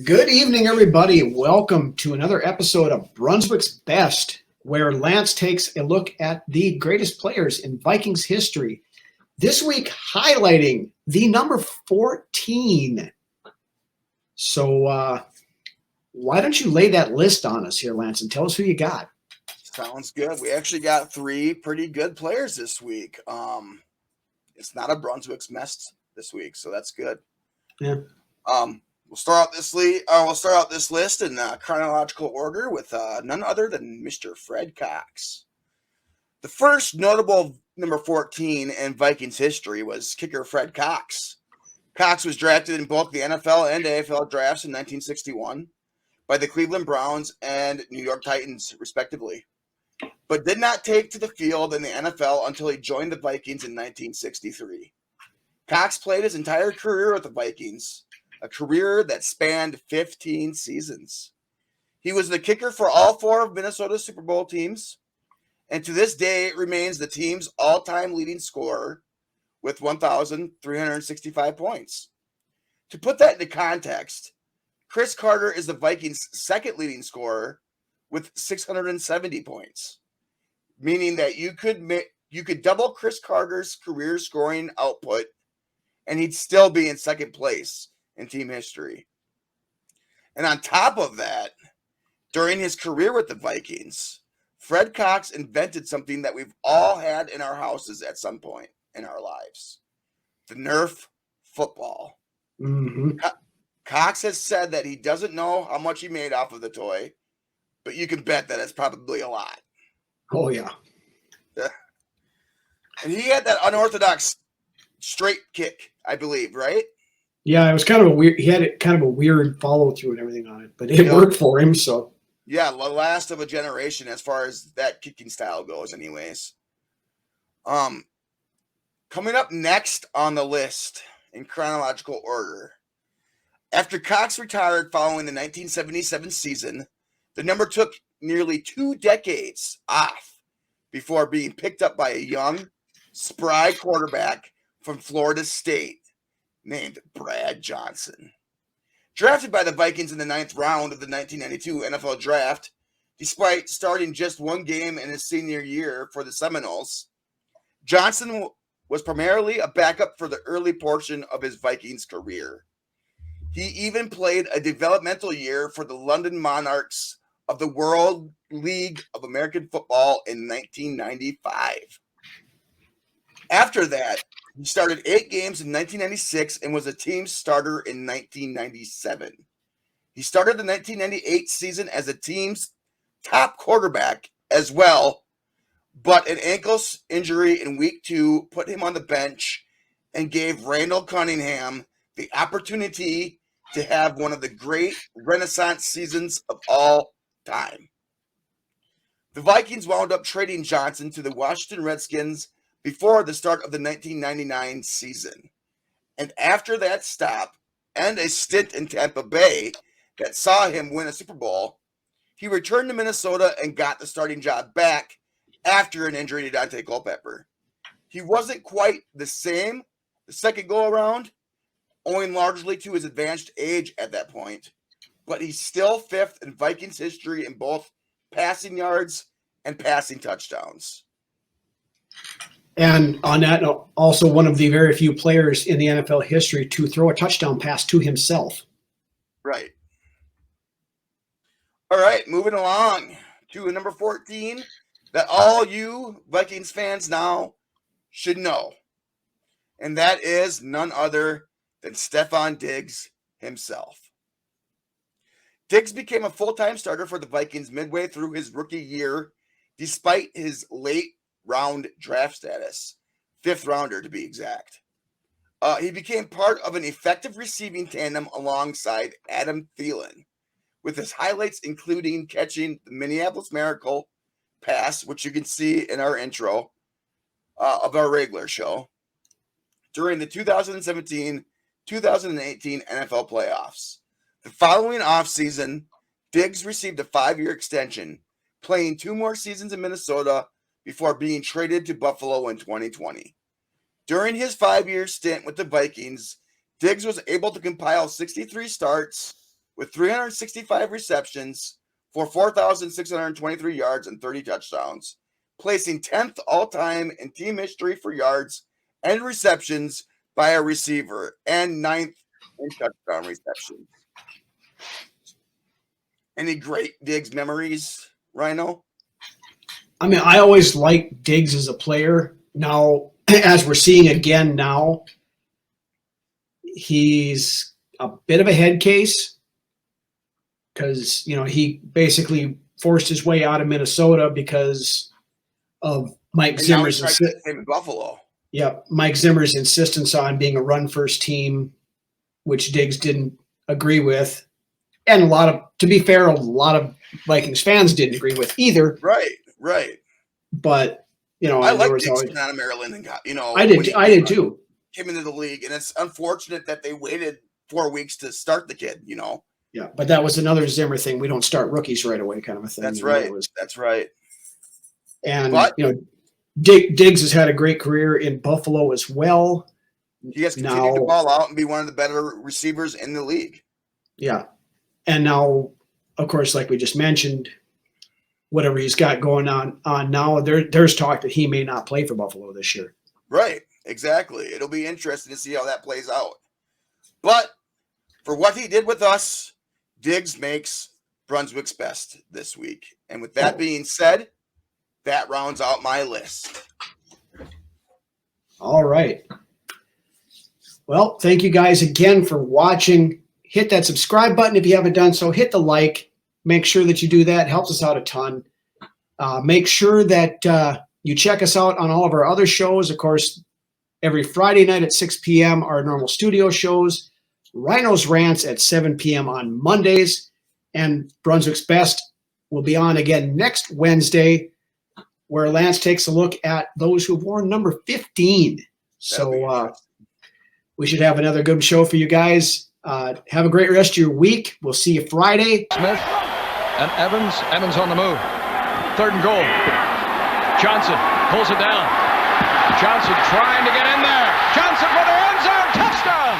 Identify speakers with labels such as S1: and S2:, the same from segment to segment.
S1: Good evening, everybody. Welcome to another episode of Brunswick's Best, where Lance takes a look at the greatest players in Vikings history. This week, highlighting the number 14. So, why don't you lay that list on us here, Lance, and tell us who you got?
S2: Sounds good. We actually got three pretty good players this week. It's not a Brunswick's mess this week, so that's good.
S1: Yeah.
S2: We'll start out this list in chronological order with none other than Mr. Fred Cox. The first notable number 14 in Vikings history was kicker Fred Cox. Cox was drafted in both the NFL and AFL drafts in 1961 by the Cleveland Browns and New York Titans, respectively, but did not take to the field in the NFL until he joined the Vikings in 1963. Cox played his entire career with the Vikings, a career that spanned 15 seasons. He was the kicker for all four of Minnesota's Super Bowl teams, and to this day remains the team's all-time leading scorer with 1,365 points. To put that into context, Chris Carter is the Vikings' second leading scorer with 670 points, meaning that you could double Chris Carter's career scoring output and he'd still be in second place in team history. And on top of that, during his career with the Vikings, Fred Cox invented something that we've all had in our houses at some point in our lives: the Nerf football.
S1: Mm-hmm.
S2: Cox has said that he doesn't know how much he made off of the toy, but you can bet that it's probably a lot.
S1: Oh, yeah.
S2: And he had that unorthodox straight kick, I believe, right?
S1: Yeah, it was kind of a weird, he had kind of a weird follow through and everything on it, but it worked for him, so.
S2: Yeah, the last of a generation as far as that kicking style goes, anyways. Coming up next on the list in chronological order, after Cox retired following the 1977 season, the number took nearly 2 decades off before being picked up by a young, spry quarterback from Florida State named Brad Johnson. Drafted by the Vikings in the 9th round of the 1992 NFL Draft, despite starting just one game in his senior year for the Seminoles, Johnson was primarily a backup for the early portion of his Vikings career. He even played a developmental year for the London Monarchs of the World League of American Football in 1995. After that, he started 8 games in 1996 and was a team starter in 1997. He started the 1998 season as the team's top quarterback as well, but an ankle injury in week 2 put him on the bench and gave Randall Cunningham the opportunity to have one of the great Renaissance seasons of all time. The Vikings wound up trading Johnson to the Washington Redskins before the start of the 1999 season. And after that stop and a stint in Tampa Bay that saw him win a Super Bowl, he returned to Minnesota and got the starting job back after an injury to Dante Culpepper. He wasn't quite the same the second go-around, owing largely to his advanced age at that point, but he's still 5th in Vikings history in both passing yards and passing touchdowns.
S1: And on that, also one of the very few players in the NFL history to throw a touchdown pass to himself.
S2: Right. All right, moving along to number 14 that all you Vikings fans now should know. And that is none other than Stefon Diggs himself. Diggs became a full-time starter for the Vikings midway through his rookie year, despite his late round draft status, 5th rounder to be exact. He became part of an effective receiving tandem alongside Adam Thielen, with his highlights including catching the Minneapolis Miracle pass, which you can see in our intro of our regular show, during the 2017-2018 NFL playoffs. The following offseason, Diggs received a 5-year extension, playing 2 more seasons in Minnesota before being traded to Buffalo in 2020. During his 5-year stint with the Vikings, Diggs was able to compile 63 starts with 365 receptions for 4,623 yards and 30 touchdowns, placing 10th all-time in team history for yards and receptions by a receiver and 9th in touchdown receptions. Any great Diggs memories, Rhino?
S1: I mean, I always liked Diggs as a player. Now, as we're seeing again now, he's a bit of a head case because, he basically forced his way out of Minnesota because of Mike Zimmer's
S2: Buffalo.
S1: Yeah, Mike Zimmer's insistence on being a run-first team, which Diggs didn't agree with. And to be fair, a lot of Vikings fans didn't agree with either.
S2: Right.
S1: But,
S2: I like Diggs coming out of Maryland and got,
S1: I did too.
S2: Came into the league, and it's unfortunate that they waited 4 weeks to start the kid,
S1: Yeah, but that was another Zimmer thing. We don't start rookies right away kind of a thing.
S2: That's right. That's right.
S1: And, Diggs has had a great career in Buffalo as well.
S2: He has continued to ball out and be one of the better receivers in the league.
S1: Yeah. And now, of course, like we just mentioned, whatever he's got going on now, there's talk that he may not play for Buffalo this year.
S2: Right, exactly. It'll be interesting to see how that plays out. But for what he did with us, Diggs makes Brunswick's best this week. And with that being said, that rounds out my list.
S1: All right. Well, thank you guys again for watching. Hit that subscribe button if you haven't done so. Hit the like. Make sure that you do that. It helps us out a ton. Make sure that you check us out on all of our other shows. Of course, every Friday night at 6 p.m. our normal studio shows. Rhino's Rants at 7 p.m. on Mondays. And Brunswick's Best will be on again next Wednesday, where Lance takes a look at those who've worn number 15. So we should have another good show for you guys. Have a great rest of your week. We'll see you Friday.
S3: Smith and Evans. Evans on the move. 3rd and goal. Johnson pulls it down. Johnson trying to get in there. Johnson for the end zone. Touchdown.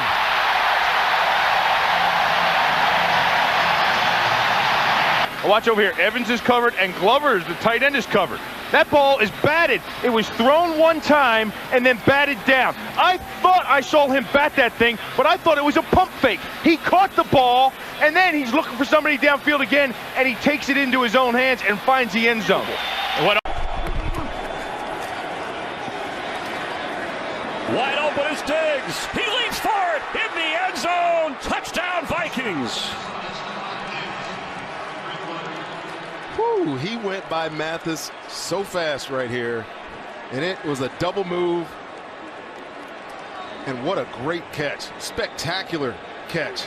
S4: Watch over here. Evans is covered and Glover, the tight end, is covered. That ball is batted. It was thrown one time and then batted down. I thought I saw him bat that thing, but I thought it was a pump fake. He caught the ball, and then he's looking for somebody downfield again, and he takes it into his own hands and finds the end zone.
S5: Wide open is Diggs. He leaps for it in the end zone. Touchdown, Vikings.
S6: Whew, he went by Mathis so fast right here, and it was a double move. And what a great catch. Spectacular catch.